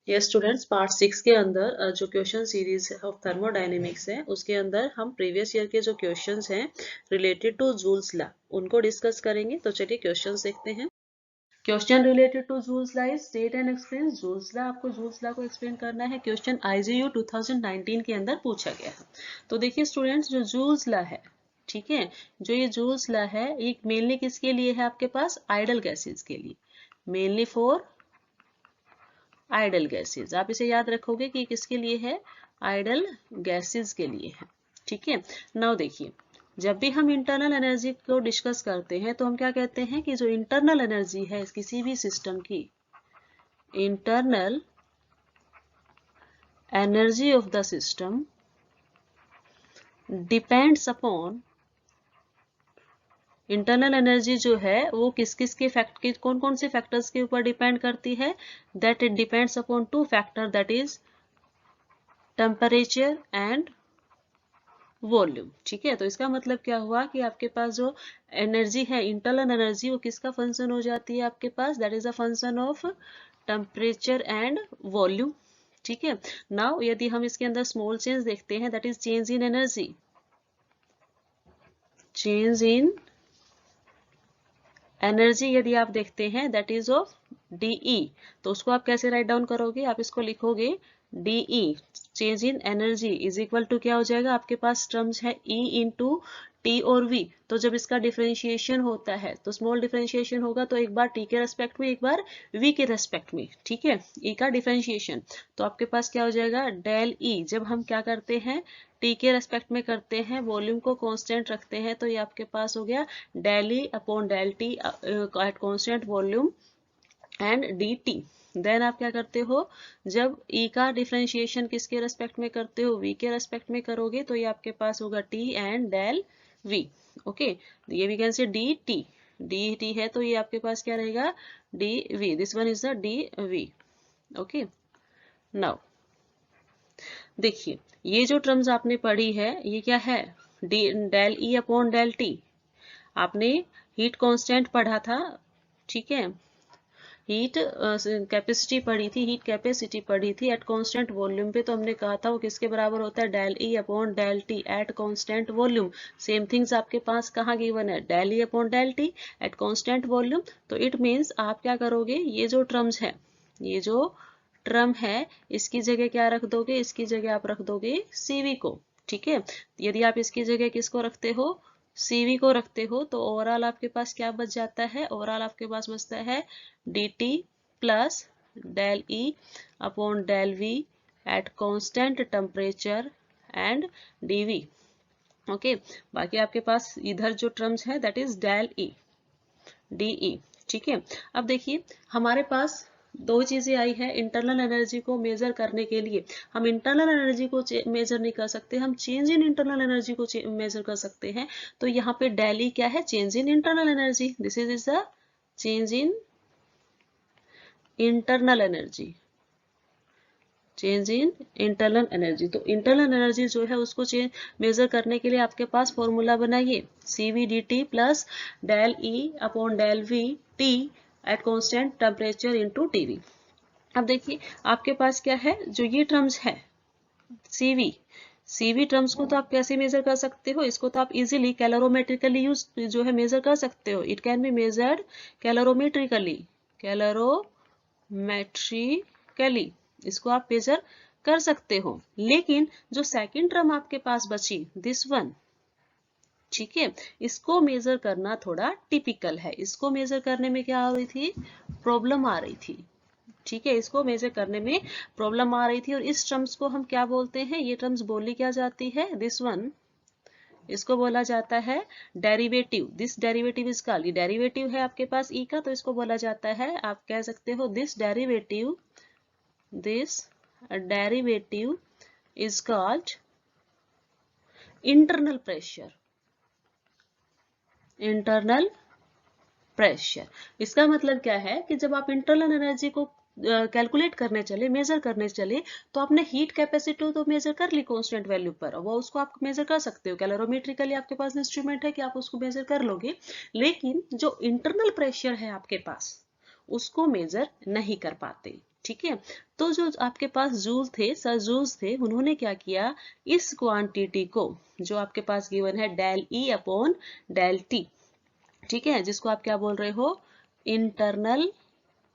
ये students part 6 के अंदर जो क्वेश्चन सीरीज ऑफ थर्मोडायनेमिक्स है उसके अंदर हम प्रीवियस ईयर के जो क्वेश्चंस हैं रिलेटेड टू जूल्स लॉ उनको डिस्कस करेंगे। तो चलिए क्वेश्चंस देखते हैं। Question related to Joule's law is state and explain Joule's law. आपको जूल्स लॉ को एक्सप्लेन करना है। क्वेश्चन IGU 2019 के अंदर पूछा गया है। तो देखिए स्टूडेंट्स, जो जूल्स लॉ है, ठीक है, जो ये जूल्स लॉ है ये मेनली किसके लिए है? आपके पास आइडल गैसेज के लिए, मेनली फॉर आइडल गैसेज। आप इसे याद रखोगे कि किसके लिए है? आइडल गैसेज के लिए है। ठीक है। नाउ देखिए, जब भी हम इंटरनल एनर्जी को डिस्कस करते हैं तो हम क्या कहते हैं कि जो इंटरनल एनर्जी है किसी भी सिस्टम की, internal energy of the system depends upon, internal energy जो है वो किस किस के कौन कौन से फैक्टर्स के ऊपर डिपेंड करती है? That it depends upon two factor, that is temperature and volume. ठीक है। तो इसका मतलब क्या हुआ कि आपके पास जो एनर्जी है, इंटरनल एनर्जी, वो किसका फंक्शन हो जाती है आपके पास? That is a function of temperature and volume. ठीक है। नाउ यदि हम इसके अंदर स्मॉल चेंज देखते हैं, that is change in energy, change in energy यदि आप देखते हैं दैट इज ऑफ DE। तो उसको आप कैसे राइट डाउन करोगे? आप इसको लिखोगे DE, change in energy, is equal to क्या हो जाएगा? आपके पास टर्म्स है E इंटू T और V। तो जब इसका डिफरेंशिएशन होता है तो स्मॉल डिफरेंशिएशन होगा तो एक बार T के रेस्पेक्ट में, एक बार V के रेस्पेक्ट में। ठीक है। E का डिफरेंशिएशन, तो आपके पास क्या हो जाएगा? Del E। जब हम क्या करते हैं? T के रेस्पेक्ट में करते हैं, वॉल्यूम को कांस्टेंट रखते हैं, तो ये आपके पास हो गया del E upon del T at constant volume and DT। Then आप क्या करते हो? जब E का डिफरेंशिएशन किसके रेस्पेक्ट में करते हो? V के रेस्पेक्ट में करोगे, तो ये आपके पास होगा T and del V। Okay, ये we can say DT, DT है तो ये आपके पास क्या रहेगा? DV। This one is the DV। Okay. Now देखिए, ये जो टर्म्स आपने पढ़ी है ये क्या है? Del E upon del T। आपने हीट कांस्टेंट पढ़ा था। ठीक है। हीट कैपेसिटी पढ़ी थी, हीट कैपेसिटी पढ़ी थी एट कांस्टेंट वॉल्यूम पे। तो हमने कहा था वो किसके बराबर होता है? Del E upon del T at constant volume. Same things आपके पास कहाँ गिवन है? Del E upon del T at constant volume. तो इट मीन्स आप क्या करोगे? ये जो टर्म्स है, ये जो टर्म है, इसकी जगह क्या रख दोगे? इसकी जगह आप रख दोगे CV को। ठीक है। यदि आप इसकी जगह किसको रखते हो? CV को रखते हो, तो ओवरऑल आपके पास क्या बच जाता है? ओवरऑल आपके पास बचता है DT plus del E upon del V at constant temperature and DV। Okay. बाकी आपके पास इधर जो टर्म्स है that is del E, DE। ठीक है। अब देखिए, हमारे पास दो चीजें आई है इंटरनल एनर्जी को मेजर करने के लिए। हम इंटरनल एनर्जी को मेजर नहीं कर सकते, हम चेंज इन इंटरनल एनर्जी को मेजर कर सकते हैं। तो यहाँ पे डेली क्या है? Change in internal energy. This is the change in internal energy, change in internal energy. तो इंटरनल एनर्जी जो है उसको मेजर करने के लिए आपके पास फॉर्मूला बनाइए, CVDT plus del E upon del V T at constant temperature into TV। अब देखिए आपके पास क्या है? जो ये टर्म्स है CV टर्म्स को तो आप कैसे मेजर कर सकते हो? इसको तो आप इजीली कैलोरीमेट्रिकली यूज जो है मेजर कर सकते हो। इट कैन बी मेजर्ड कैलोरीमेट्रिकली, कैलोरीमेट्रिकली इसको आप मेजर कर सकते हो। लेकिन जो सेकंड टर्म आपके पास बची, दिस वन, ठीक है, इसको मेजर करना थोड़ा टिपिकल है। इसको मेजर करने में क्या आ रही थी? प्रॉब्लम आ रही थी। ठीक है। इसको मेजर करने में प्रॉब्लम आ रही थी और इस टर्म्स को हम क्या बोलते हैं? ये टर्म्स बोली क्या जाती है? दिस वन, इसको बोला जाता है derivative. This derivative is called, ये डेरिवेटिव है आपके पास E का, तो इसको बोला जाता है, आप कह सकते हो this derivative, this derivative is called internal pressure, internal pressure. इसका मतलब क्या है कि जब आप इंटरनल एनर्जी को कैलकुलेट करने चले, मेजर करने चले, तो आपने हीट कैपेसिटी तो मेजर कर ली कांस्टेंट वैल्यू पर, वो उसको आप मेजर कर सकते हो कैलोरीमेट्रिकली, आपके पास इंस्ट्रूमेंट है कि आप उसको मेजर कर लोगे। लेकिन जो इंटरनल प्रेशर है आपके पास, उसको मेजर नहीं कर पाते। ठीक है। तो जो आपके पास जूल थे, सर जूल्स थे, उन्होंने क्या किया, इस क्वांटिटी को जो आपके पास गिवन है del E upon del T, ठीक है, जिसको आप क्या बोल रहे हो, इंटरनल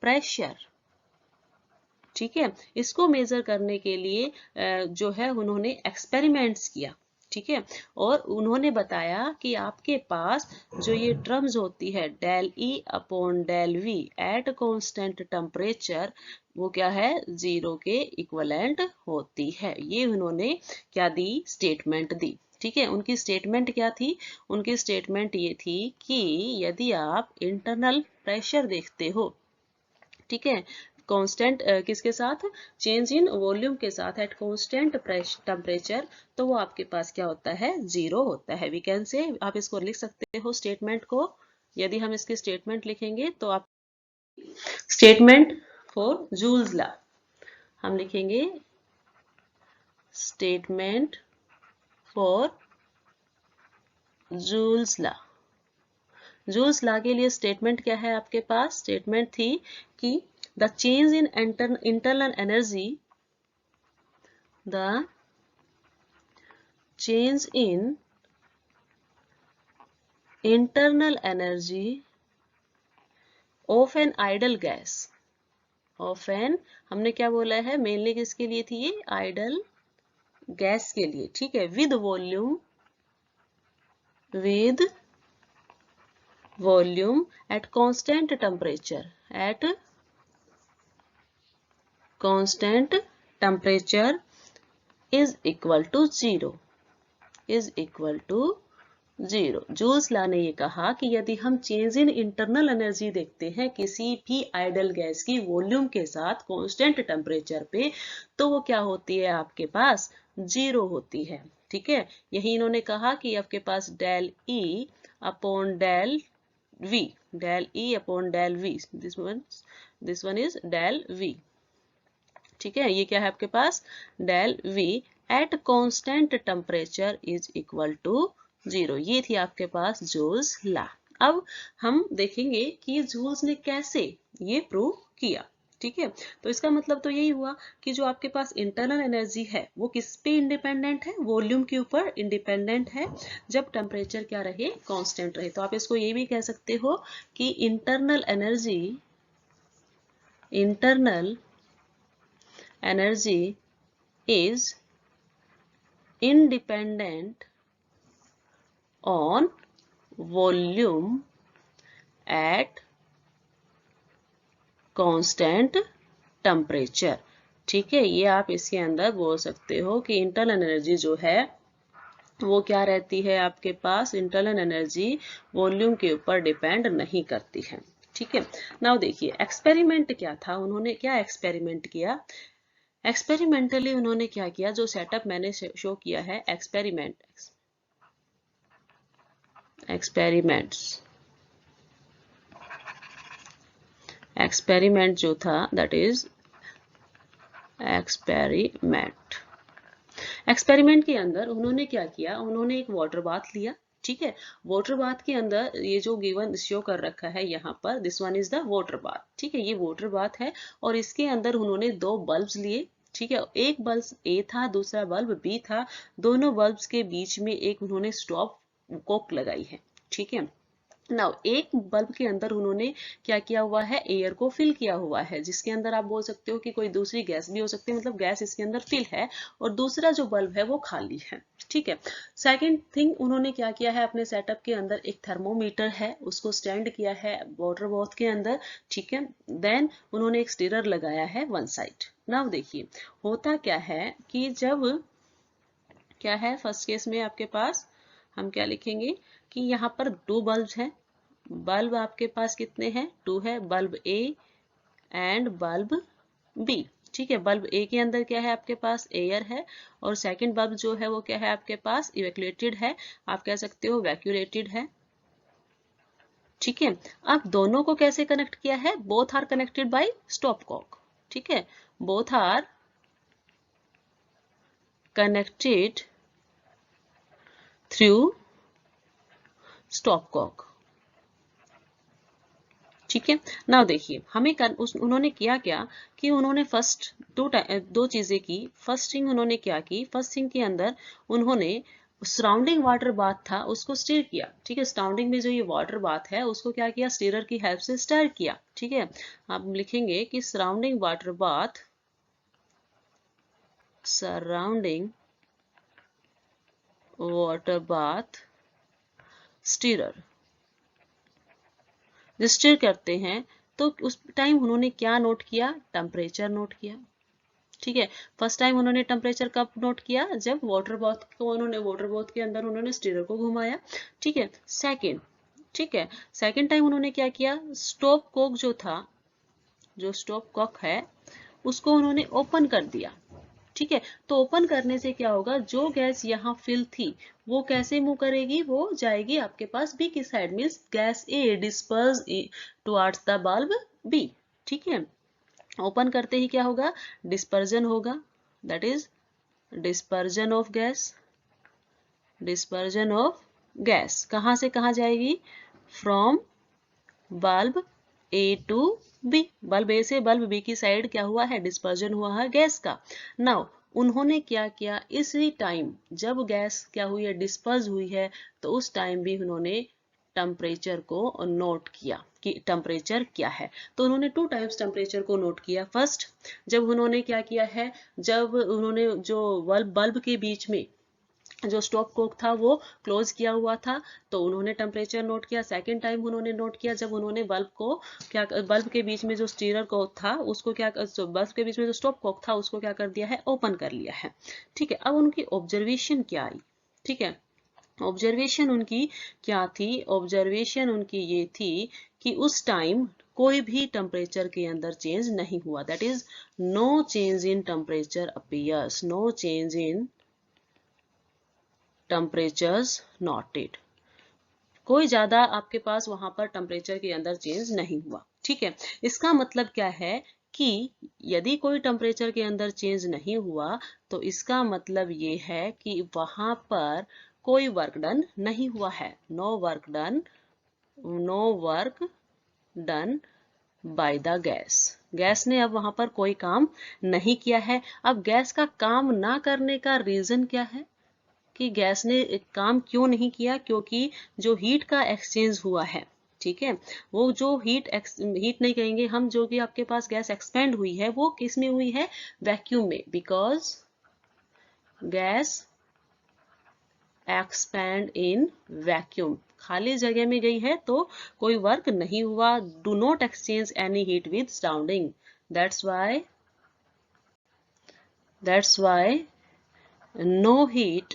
प्रेशर, ठीक है, इसको मेजर करने के लिए जो है उन्होंने एक्सपेरिमेंट्स किया, ठीक है, और उन्होंने बताया कि आपके पास जो ये टर्म्स होती है del E upon del V at constant temperature, वो क्या है, 0 के इक्वलेंट होती है। ये उन्होंने क्या दी, स्टेटमेंट दी, ठीक है। उनकी स्टेटमेंट क्या थी, उनकी स्टेटमेंट ये थी कि यदि आप इंटरनल प्रेशर देखते हो, ठीक है, कांस्टेंट किसके साथ, चेंज इन वॉल्यूम के साथ एट कांस्टेंट टेम्परेचर, तो वो आपके पास क्या होता है, 0 होता है। वी कैन से, आप इसको लिख सकते हो स्टेटमेंट को, यदि हम इसकी स्टेटमेंट लिखेंगे तो आप स्टेटमेंट फॉर जूल्स लॉ, हम लिखेंगे statement for joules law. Joules law के लिए स्टेटमेंट क्या है आपके पास, स्टेटमेंट थी कि the change in internal energy, the change in internal energy of an idle gas, of an, हमने क्या बोला है, मेनली किसके लिए थी ये, आइडल गैस के लिए, ठीक है, with volume at constant temperature, at constant temperature is equal to 0, is equal to 0। Joule's law ने ये कहा कि यदि हम चेंज इन इंटरनल एनर्जी देखते हैं किसी भी आइडल गैस की वॉल्यूम के साथ कांस्टेंट टेम्परेचर पे, तो वो क्या होती है, आपके पास 0 होती है, ठीक है। यही इन्होंने कहा कि आपके पास del E upon del V, del E upon del V, this one is del V, ठीक है, ये क्या है आपके पास, del V at constant temperature is equal to 0। ये थी आपके पास जूल्स लॉ। अब हम देखेंगे कि जूल्स ने कैसे ये प्रूव किया, ठीक है। तो इसका मतलब तो यही हुआ कि जो आपके पास इंटरनल एनर्जी है वो किस पे इंडिपेंडेंट है, वॉल्यूम के ऊपर इंडिपेंडेंट है, जब टेम्परेचर क्या रहे, कांस्टेंट रहे। तो आप इसको ये भी कह सकते हो कि internal energy is independent on volume at constant temperature, ठीक है। ये आप इसके अंदर बोल सकते हो कि इंटरनल एनर्जी जो है वो क्या रहती है आपके पास, इंटरनल एनर्जी वॉल्यूम के ऊपर डिपेंड नहीं करती है, ठीक है। नाउ देखिए एक्सपेरिमेंट क्या था, उन्होंने क्या एक्सपेरिमेंट किया, एक्सपेरिमेंटली उन्होंने क्या किया, जो सेटअप मैंने शो किया है, एक्सपेरिमेंट जो था, दैट इज एक्सपेरिमेंट के अंदर उन्होंने क्या किया, उन्होंने एक वाटर बाथ लिया, ठीक है। वाटर बाथ के अंदर ये जो गिवन शो कर रखा है यहाँ पर, this one is the water bath, ठीक है, ये वाटर बाथ है, और इसके अंदर उन्होंने 2 बल्ब्स लिए, ठीक है, एक बल्ब ए था, दूसरा बल्ब बी था, दोनों बल्ब्स के बीच में एक उन्होंने स्टॉप कॉक लगाई है, ठीक है। नाउ एक बल्ब के अंदर उन्होंने क्या किया हुआ है, एयर को फिल किया हुआ है, जिसके अंदर आप बोल सकते हो कि कोई दूसरी गैस भी हो सकती है, मतलब गैस इसके अंदर फिल है, और दूसरा जो बल्ब है वो खाली है, ठीक है। सेकंड थिंग उन्होंने क्या किया है, अपने सेटअप के अंदर एक थर्मोमीटर है, उसको स्टैंड किया है वाटर बाथ के अंदर, ठीक है। देन उन्होंने एक स्टिरर लगाया है वन साइड। नाउ देखिए होता क्या है कि जब क्या है, फर्स्ट केस में आपके पास हम क्या लिखेंगे कि यहाँ पर 2 बल्ब हैं, बल्ब आपके पास कितने हैं, 2 है, bulb A and bulb B, ठीक है। बल्ब ए के अंदर क्या है आपके पास, एयर है, और सेकंड बल्ब जो है वो क्या है आपके पास, इवैक्यूएटेड है, आप कह सकते हो वैक्यूलेटेड है, ठीक है। अब दोनों को कैसे कनेक्ट किया है, both are connected by stop cock, ठीक है, both are connected through stop cock, ठीक है। नाउ देखिए हमें उन्होंने किया क्या कि उन्होंने फर्स्ट दो चीजें की। फर्स्ट थिंग उन्होंने क्या की, फर्स्ट थिंग के अंदर उन्होंने सराउंडिंग वाटर बाथ था उसको स्टीर किया। ठीक है, सराउंडिंग में जो ये वाटर बाथ है उसको क्या किया, स्टीरर की हेल्प से स्टर किया। ठीक है, आप लिखेंगे कि surrounding water bath, surrounding water bath stirrer. जब स्टीर करते हैं तो उस टाइम उन्होंने क्या नोट किया, टेम्परेचर नोट किया। ठीक है, फर्स्ट टाइम उन्होंने टेम्परेचर कब नोट किया, जब वाटर बाथ को उन्होंने वाटर बाथ के अंदर उन्होंने स्टीरर को घुमाया। ठीक है, सेकंड, ठीक है, सेकंड टाइम उन्होंने क्या किया, स्टोव कॉक जो था, जो स्टोव कॉक है उसको उन्होंने ओपन कर दिया। ठीक है, तो ओपन करने से क्या होगा, जो गैस यहाँ फिल थी वो कैसे मूव करेगी, वो जाएगी आपके पास बी की side, means gas A disperse towards the bulb B. ठीक है, ओपन करते ही क्या होगा, डिस्पर्जन होगा, that is dispersion of gas. Dispersion of gas कहां से कहां जाएगी, from bulb A to B. Bulb A से बल्ब बी की साइड क्या हुआ है, डिस्पर्जन हुआ है गैस का। नाउ उन्होंने क्या किया, इसी टाइम जब गैस क्या हुई है, डिस्पर्ज हुई है, तो उस टाइम भी उन्होंने टेम्परेचर को नोट किया कि टेम्परेचर क्या है। तो उन्होंने टू टाइम्स टेम्परेचर को नोट किया। फर्स्ट जब उन्होंने क्या किया है, जब उन्होंने जो बल्ब के बीच में जो स्टॉप कोक था वो क्लोज किया हुआ था, तो उन्होंने टेम्परेचर नोट किया। सेकंड टाइम उन्होंने नोट किया जब उन्होंने बल्ब को क्या, बल्ब के बीच में जो स्टीरर कोक था उसको क्या, बल्ब के बीच में जो स्टॉप कोक था उसको क्या कर दिया है, ओपन कर लिया है। ठीक है, अब उनकी ऑब्जर्वेशन क्या आई। ठीक है, ऑब्जर्वेशन उनकी क्या थी, ऑब्जर्वेशन उनकी ये थी कि उस टाइम कोई भी टेम्परेचर के अंदर चेंज नहीं हुआ, that is no change in temperature appears, no change in temperatures noted. कोई ज्यादा आपके पास वहां पर टेम्परेचर के अंदर चेंज नहीं हुआ। ठीक है, इसका मतलब क्या है कि यदि कोई टेम्परेचर के अंदर चेंज नहीं हुआ तो इसका मतलब ये है कि वहां पर कोई वर्क डन नहीं हुआ है, no work done, no work done by the gas. Gas ने अब वहां पर कोई काम नहीं किया है। अब गैस का काम ना करने का रीजन क्या है कि गैस ने काम क्यों नहीं किया, क्योंकि जो हीट का एक्सचेंज हुआ है, ठीक है, वो जो हीट नहीं कहेंगे हम, जो कि आपके पास गैस एक्सपेंड हुई है वो किस में हुई है, वैक्यूम में, because gas expand in vacuum, खाली जगह में गई है तो कोई वर्क नहीं हुआ। Do not exchange any heat with surrounding, that's why, that's why no heat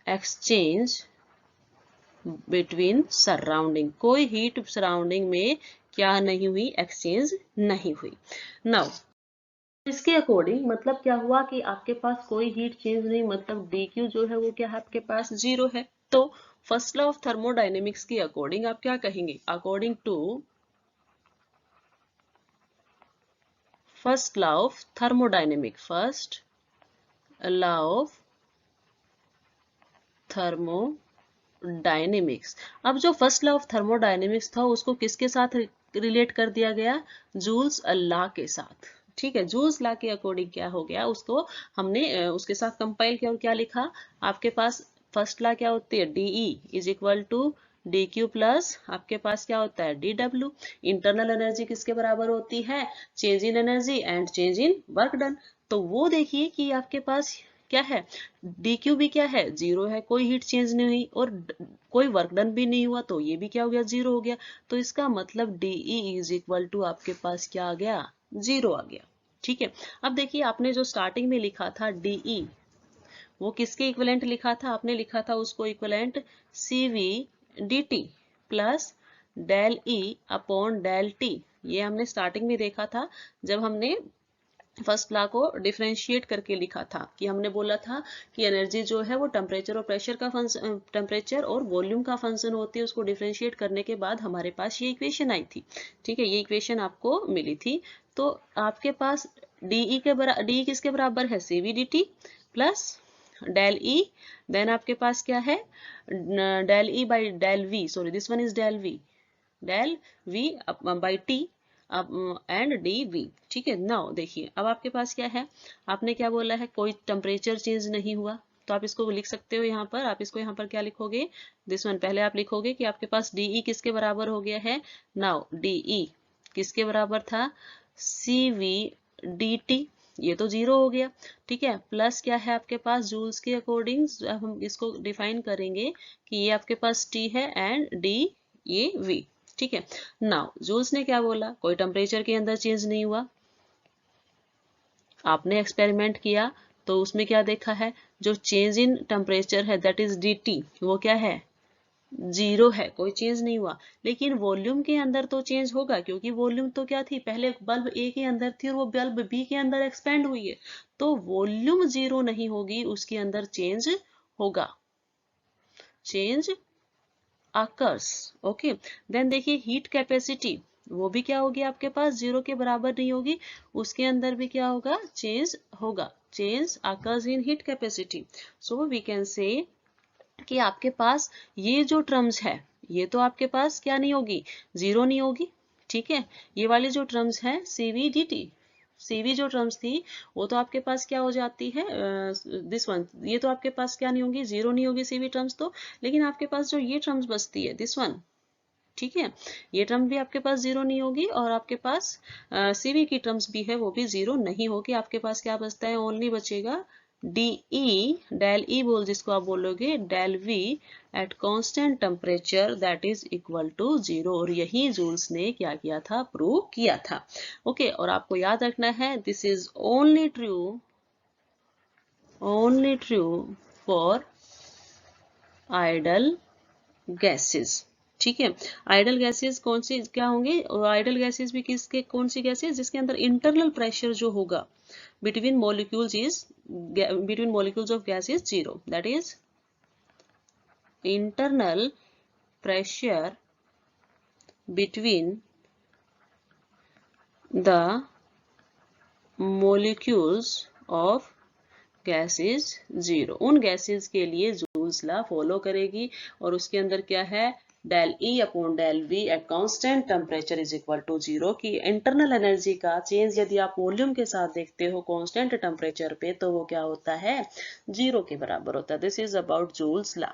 exchange between surrounding, कोई हीट सराउंडिंग में क्या नहीं हुई, एक्सचेंज नहीं हुई। नाउ इसके अकॉर्डिंग मतलब क्या हुआ कि आपके पास कोई हीट चेंज नहीं, मतलब dq जो है वो क्या है, आपके पास जीरो है। तो फर्स्ट लॉ ऑफ थर्मोडायनेमिक्स के अकॉर्डिंग आप क्या कहेंगे, according to first law of thermodynamic, first law of thermodynamics. अब जो फर्स्ट लॉ ऑफ थर्मोडायनेमिक्स था उसको किसके साथ रिलेट कर दिया गया, जूल्स लॉ के साथ। ठीक है, जूल्स लॉ के अकॉर्डिंग क्या हो गया, उसको हमने उसके साथ कंपाइल किया और क्या लिखा, आपके पास फर्स्ट लॉ क्या होती है, DE is equal to dq plus आपके पास क्या होता है, dw। इंटरनल एनर्जी किसके बराबर होती है, change in energy and change in work done. तो वो देखिए कि आपके पास क्या है, dq भी क्या है, जीरो है, कोई हीट चेंज नहीं हुई और कोई वर्क डन भी नहीं हुआ, तो ये भी क्या हो गया, जीरो हो गया। तो इसका मतलब dE इज इक्वल टू आपके पास क्या आ गया, जीरो आ गया। ठीक है, अब देखिए आपने जो स्टार्टिंग में लिखा था dE, वो किसके इक्विवेलेंट लिखा था, आपने लिखा था उसको equivalent CV dt plus del E upon del T। ये हमने स्टार्टिंग में देखा था जब हमने फर्स्ट लॉ को डिफरेंशिएट करके लिखा था, कि हमने बोला था कि एनर्जी जो है वो टेम्परेचर और प्रेशर का फंक्शन, टेम्परेचर और वॉल्यूम का फंक्शन होती है, उसको डिफरेंशिएट करने के बाद हमारे पास ये इक्वेशन आई थी। ठीक है, ये इक्वेशन आपको मिली थी। तो आपके पास डीई के बराबर, डी किसके बराबर है, CV D T plus del E, then आपके पास क्या है, del E by del V, sorry this one is del V, del V by T and D V. ठीक है, नाउ देखिए अब आपके पास क्या है, आपने क्या बोला है, कोई टेम्परेचर चेंज नहीं हुआ, तो आप इसको लिख सकते हो यहाँ पर। आप इसको यहाँ पर क्या लिखोगे, दिस वन, पहले आप लिखोगे कि आपके पास डीई किसके बराबर हो गया है। नाउ डीई किसके बराबर था, सी वी डी टी, ये तो 0 हो गया। ठीक है, प्लस क्या है आपके पास, जूल्स के अकॉर्डिंग हम इसको डिफाइन करेंगे कि ये आपके पास टी है एंड डी ये वी। ठीक है, नाउ जूल्स ने क्या बोला, कोई टेम्परेचर के अंदर चेंज नहीं हुआ। आपने एक्सपेरिमेंट किया तो उसमें क्या देखा है, जो चेंज इन टेम्परेचर है दैट इज डी टी, वो क्या है, 0 है, कोई चेंज नहीं हुआ। लेकिन वॉल्यूम के अंदर तो चेंज होगा, क्योंकि वॉल्यूम तो क्या थी, पहले बल्ब ए के अंदर थी और वो बल्ब बी के अंदर एक्सपेंड हुई है, तो वॉल्यूम 0 नहीं होगी, उसके अंदर चेंज होगा, चेंज अकर्स। ओके, देन देखिए हीट कैपेसिटी, वो भी क्या होगी आपके पास, 0 के बराबर नहीं होगी, उसके अंदर भी क्या होगा, चेंज होगा, change occurs in heat capacity. So we can say कि आपके पास ये जो टर्म्स है, ये तो आपके पास क्या नहीं होगी, 0 नहीं होगी। ठीक है, ये वाली जो टर्म्स है सीवी डी टी, सीवी जो टर्म्स थी वो तो आपके पास क्या हो जाती है, दिस वन, ये तो आपके पास क्या नहीं होगी, 0 नहीं होगी सीवी टर्म्स तो, लेकिन आपके पास जो ये टर्म्स बचती है दिस वन, ठीक है, ये टर्म भी आपके पास 0 नहीं होगी, और आपके पास सीवी की टर्म्स भी है वो भी 0 नहीं होगी। आपके पास क्या बचता है, ओनली बचेगा डीई, डेल ई बोल जिसको आप बोलोगे, del V at constant temperature that is equal to 0, और यही जूल्स ने क्या किया था, प्रूव किया था। ओके, और आपको याद रखना है this is only true for ideal gases. ठीक है, आइडल गैसेस कौन सी क्या होंगे, और आइडल गैसेस भी किसके, कौन सी गैसेस, जिसके अंदर इंटरनल प्रेशर जो होगा between molecules of gas is 0, that is internal pressure between the molecules of gas is 0। उन गैसेस के लिए जूल्स लॉ फॉलो करेगी, और उसके अंदर क्या है, del E upon del V at constant temperature is equal to 0 की इंटरनल एनर्जी का चेंज यदि आप वॉल्यूम के साथ देखते हो कांस्टेंट टेम्परेचर पे, तो वो क्या होता है, 0 के बराबर होता है। This is about joules law.